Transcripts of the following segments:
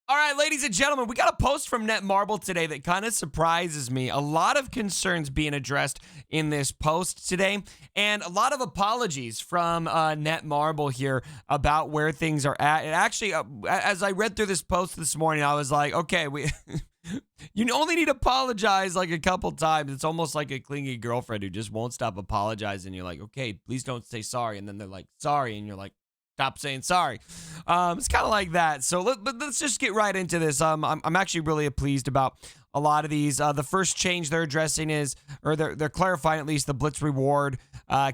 All right, ladies and gentlemen, we got a post from Netmarble today that kind of surprises me. A lot of concerns being addressed in this post today, and a lot of apologies from Netmarble here about where things are at. And actually, as I read through this post this morning, I was like, okay, we. You only need to apologize like a couple times. It's almost like a clingy girlfriend who just won't stop apologizing. You're like, okay, please don't say sorry. And then they're like, sorry. And you're like, stop saying sorry. It's kind of like that. So let's just get right into this. I'm actually really pleased about a lot of these. The first change they're addressing is, or they're clarifying at least, the Blitz reward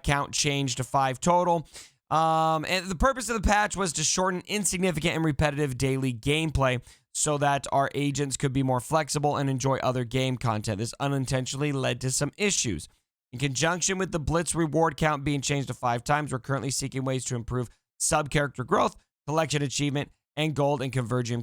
count change to 5 total. And the purpose of the patch was to shorten insignificant and repetitive daily gameplay so that our agents could be more flexible and enjoy other game content. This unintentionally led to some issues. In conjunction with the Blitz reward count being changed to 5 times, we're currently seeking ways to improve sub-character growth, collection achievement, and gold and convergium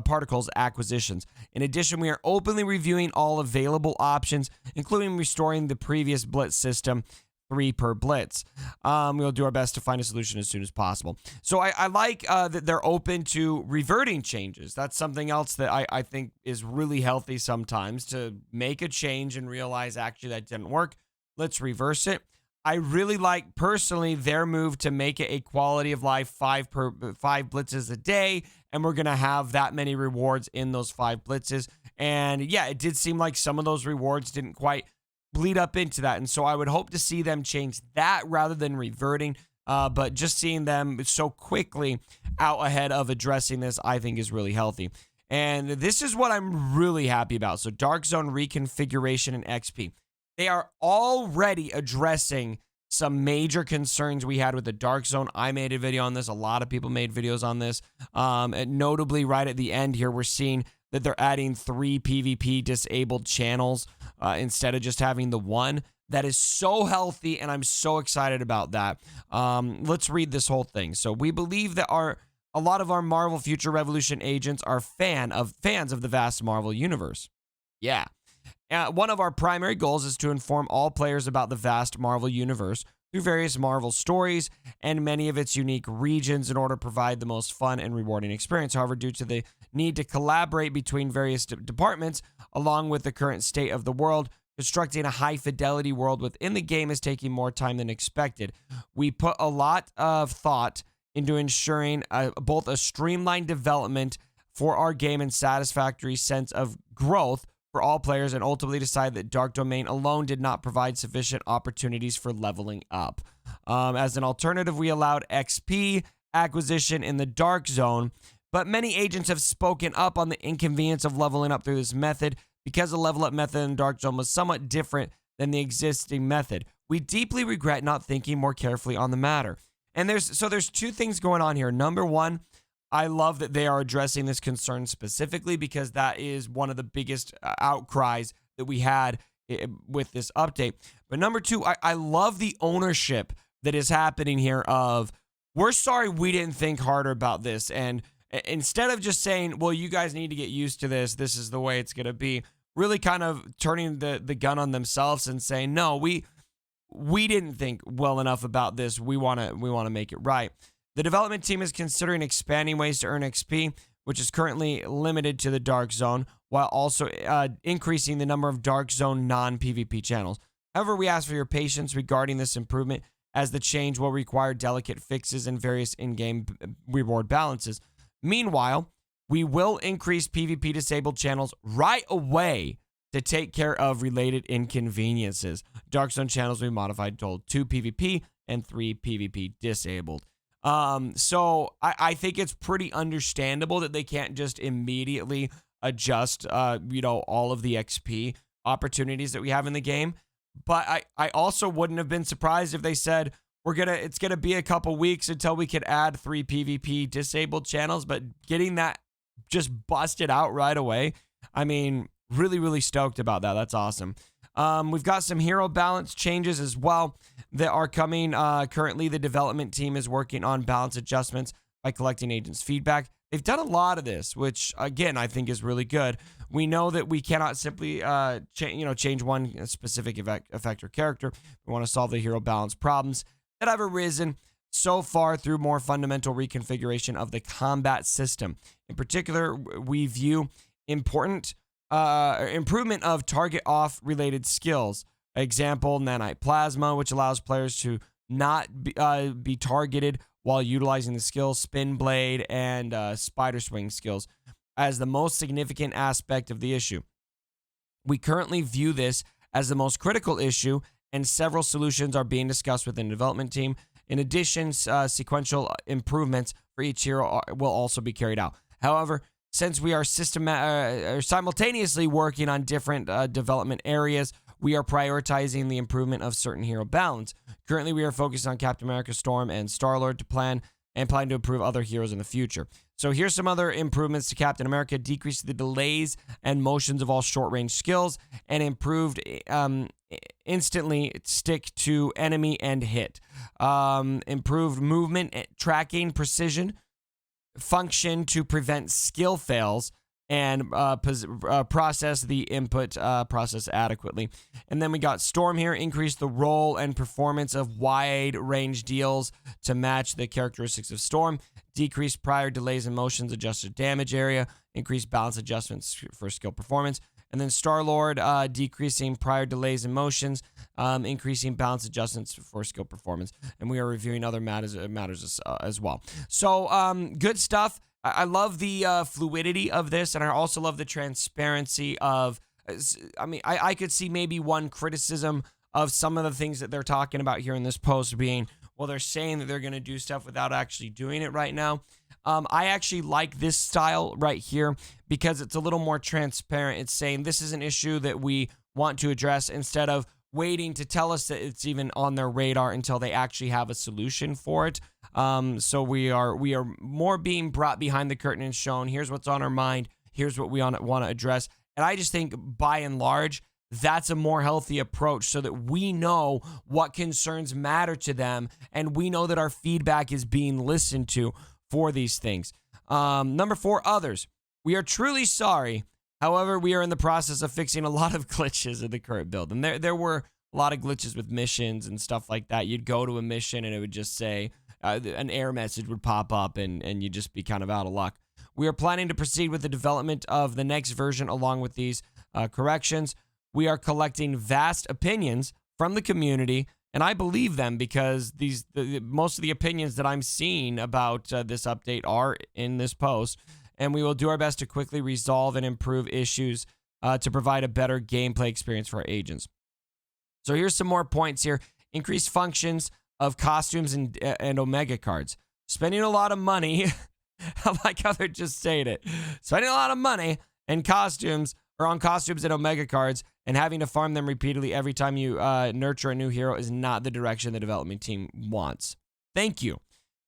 particles acquisitions. In addition, we are openly reviewing all available options, including restoring the previous Blitz system, 3 per Blitz. We'll do our best to find a solution as soon as possible. So I like that they're open to reverting changes. That's something else that I think is really healthy sometimes, to make a change and realize actually that didn't work. Let's reverse it. I really like, personally, their move to make it a quality of life 5 blitzes a day, and we're going to have that many rewards in those 5 blitzes. And yeah, it did seem like some of those rewards didn't quite bleed up into that, and so I would hope to see them change that rather than reverting. But just seeing them so quickly out ahead of addressing this, I think, is really healthy. And this is what I'm really happy about. So Dark Zone reconfiguration and XP. They are already addressing some major concerns we had with the Dark Zone. I made a video on this. A lot of people made videos on this. And notably, right at the end here, we're seeing that they're adding 3 PvP disabled channels instead of just having the 1. That is so healthy, and I'm so excited about that. Let's read this whole thing. So we believe that a lot of our Marvel Future Revolution agents are fans of the vast Marvel universe. Yeah. One of our primary goals is to inform all players about the vast Marvel universe through various Marvel stories and many of its unique regions in order to provide the most fun and rewarding experience. However, due to the need to collaborate between various departments, along with the current state of the world, constructing a high-fidelity world within the game is taking more time than expected. We put a lot of thought into ensuring both a streamlined development for our game and satisfactory sense of growth for all players, and ultimately decided that Dark Domain alone did not provide sufficient opportunities for leveling up. As an alternative, we allowed XP acquisition in the Dark Zone, but many agents have spoken up on the inconvenience of leveling up through this method because the level up method in Dark Zone was somewhat different than the existing method. We deeply regret not thinking more carefully on the matter. And there's 2 things going on here. Number 1, I love that they are addressing this concern specifically, because that is one of the biggest outcries that we had with this update. But number 2, I love the ownership that is happening here of, we're sorry we didn't think harder about this. And instead of just saying, well, you guys need to get used to this, this is the way it's going to be, really kind of turning the gun on themselves and saying, no, we didn't think well enough about this. We want to make it right. The development team is considering expanding ways to earn XP, which is currently limited to the Dark Zone, while also increasing the number of Dark Zone non-PvP channels. However, we ask for your patience regarding this improvement, as the change will require delicate fixes and various in-game reward balances. Meanwhile, we will increase PvP disabled channels right away to take care of related inconveniences. Dark Zone channels will be modified to hold 2 PvP and 3 PvP disabled. So I think it's pretty understandable that they can't just immediately adjust, all of the XP opportunities that we have in the game. But I also wouldn't have been surprised if they said, it's gonna be a couple weeks until we could add 3 PvP disabled channels, but getting that just busted out right away. I mean, really, really stoked about that. That's awesome. We've got some hero balance changes as well that are coming. Currently, the development team is working on balance adjustments by collecting agents' feedback. They've done a lot of this, which, again, I think is really good. We know that we cannot simply change one specific effect or character. We want to solve the hero balance problems that have arisen. so far through more fundamental reconfiguration of the combat system. In particular, we view improvement of target off related skills. Example, nanite plasma, which allows players to not be targeted while utilizing the skills spin blade and spider swing skills as the most significant aspect of the issue. We currently view this as the most critical issue, and several solutions are being discussed within the development team. In addition, sequential improvements for each hero will also be carried out. However, since we are simultaneously working on different development areas, we are prioritizing the improvement of certain hero balance. Currently, we are focused on Captain America, Storm, and Star-Lord to plan to improve other heroes in the future. So here's some other improvements to Captain America: decrease the delays and motions of all short-range skills, and improved instantly stick to enemy and hit. Improved movement, tracking, precision, function to prevent skill fails, and process the input process adequately. And then we got Storm here: increase the role and performance of wide range deals to match the characteristics of Storm, decrease prior delays and motions, adjusted damage area, increase balance adjustments for skill performance. And then Star-Lord, decreasing prior delays and motions, increasing balance adjustments for skill performance. And we are reviewing other matters as well. So good stuff. I love the fluidity of this, and I also love the transparency of, I could see maybe one criticism of some of the things that they're talking about here in this post being, well, they're saying that they're going to do stuff without actually doing it right now. I actually like this style right here because it's a little more transparent. It's saying this is an issue that we want to address instead of waiting to tell us that it's even on their radar until they actually have a solution for it. So we are more being brought behind the curtain and shown, here's what's on our mind, here's what we want to address. And I just think by and large, that's a more healthy approach so that we know what concerns matter to them and we know that our feedback is being listened to for these things. Number 4, others. We are truly sorry. However, we are in the process of fixing a lot of glitches in the current build. And there were a lot of glitches with missions and stuff like that. You'd go to a mission and it would just say, an error message would pop up and you'd just be kind of out of luck. We are planning to proceed with the development of the next version along with these corrections. We are collecting vast opinions from the community, and I believe them because most of the opinions that I'm seeing about this update are in this post, and we will do our best to quickly resolve and improve issues to provide a better gameplay experience for our agents. So here's some more points here. Increased functions of costumes and Omega cards. Spending a lot of money. I like how they're just saying it. Spending a lot of money and costumes or on costumes and Omega cards and having to farm them repeatedly every time you nurture a new hero is not the direction the development team wants. Thank you.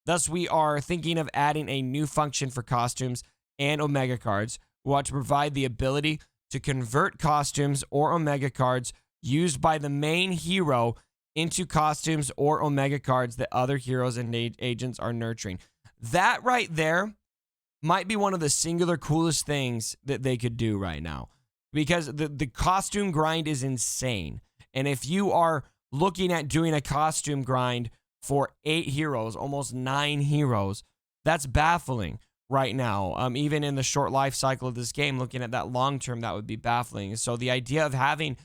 Thus, we are thinking of adding a new function for costumes and Omega cards. We want to provide the ability to convert costumes or Omega cards used by the main hero into costumes or Omega cards that other heroes and agents are nurturing. That right there might be one of the singular coolest things that they could do right now, because the costume grind is insane. And if you are looking at doing a costume grind for 8 heroes, almost 9 heroes, that's baffling right now. Even in the short life cycle of this game, looking at that long term, that would be baffling. So the idea of having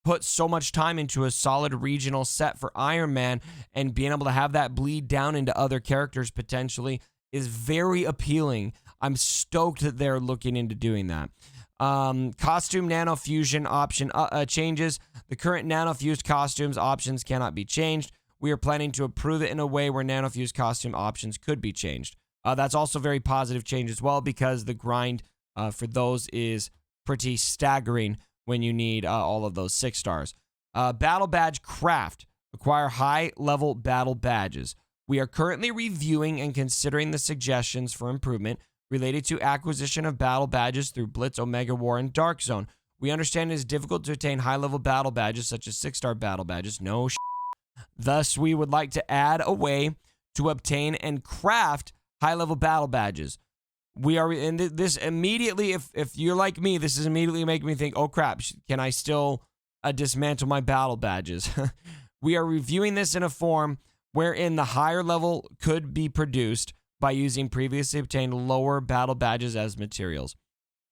put so much time into a solid regional set for Iron Man and being able to have that bleed down into other characters potentially is very appealing. I'm stoked that they're looking into doing that. Costume nano fusion option changes. The current nano fused costumes options cannot be changed. We are planning to approve it in a way where nano fused costume options could be changed. That's also very positive change as well, because the grind for those is pretty staggering when you need all of those 6 stars. Battle badge craft. Acquire high-level battle badges. We are currently reviewing and considering the suggestions for improvement related to acquisition of battle badges through Blitz, Omega War, and Dark Zone. We understand it is difficult to attain high-level battle badges such as 6-star battle badges. No shit. Thus, we would like to add a way to obtain and craft high-level battle badges. We are in this immediately. If you're like me, this is immediately making me think, oh crap, can I still dismantle my battle badges? We are reviewing this in a form wherein the higher level could be produced by using previously obtained lower battle badges as materials.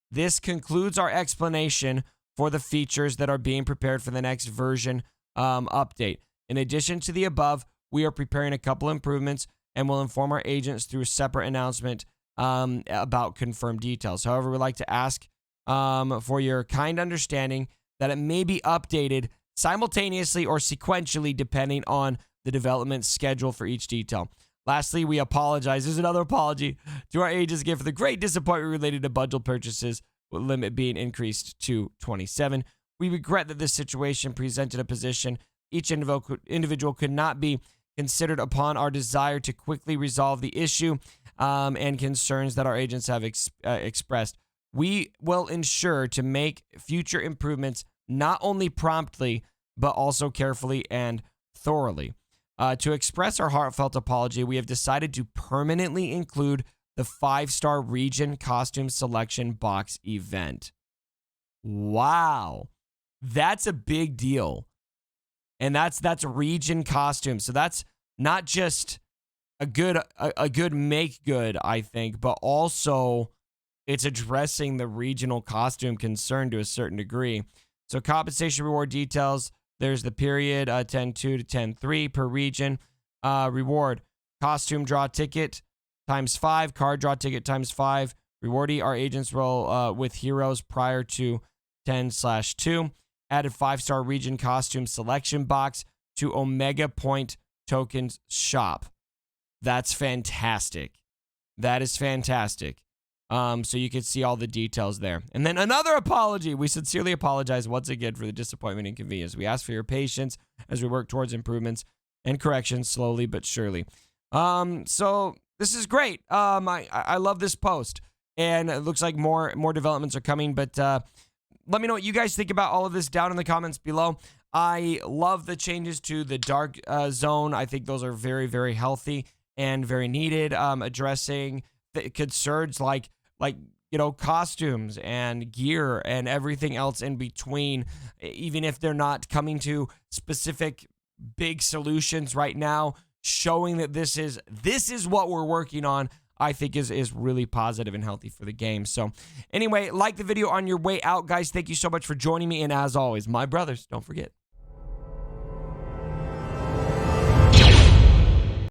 This concludes our explanation for the features that are being prepared for the next version update. In addition to the above, we are preparing a couple improvements and will inform our agents through a separate announcement about confirmed details. However, we'd like to ask for your kind understanding that it may be updated simultaneously or sequentially depending on the development schedule for each detail. Lastly, we apologize. There's another apology to our agents again for the great disappointment related to bundle purchases, with limit being increased to 27. We regret that this situation presented a position each individual could not be considered upon our desire to quickly resolve the issue and concerns that our agents have expressed. We will ensure to make future improvements not only promptly, but also carefully and thoroughly. To express our heartfelt apology, we have decided to permanently include the 5-star region costume selection box event. Wow. That's a big deal. And that's region costume. So that's not just a good make good, I think, but also it's addressing the regional costume concern to a certain degree. So compensation reward details, there's the period 10-2 to 10-3 per region. Reward, costume draw ticket times 5, card draw ticket times 5. Rewardee, our agents roll with heroes prior to 10/2. Added 5-star region costume selection box to Omega Point Tokens shop. That's fantastic. That is fantastic. So you can see all the details there. And then another apology. We sincerely apologize once again for the disappointment and inconvenience. We ask for your patience as we work towards improvements and corrections slowly but surely. So this is great. I love this post, and it looks like more developments are coming. But let me know what you guys think about all of this down in the comments below. I love the changes to the dark zone. I think those are very, very healthy and very needed. Addressing the concerns like costumes and gear and everything else in between, even if they're not coming to specific big solutions right now, showing that this is what we're working on, I think is really positive and healthy for the game. So anyway, like the video on your way out, guys. Thank you so much for joining me. And as always, my brothers, don't forget,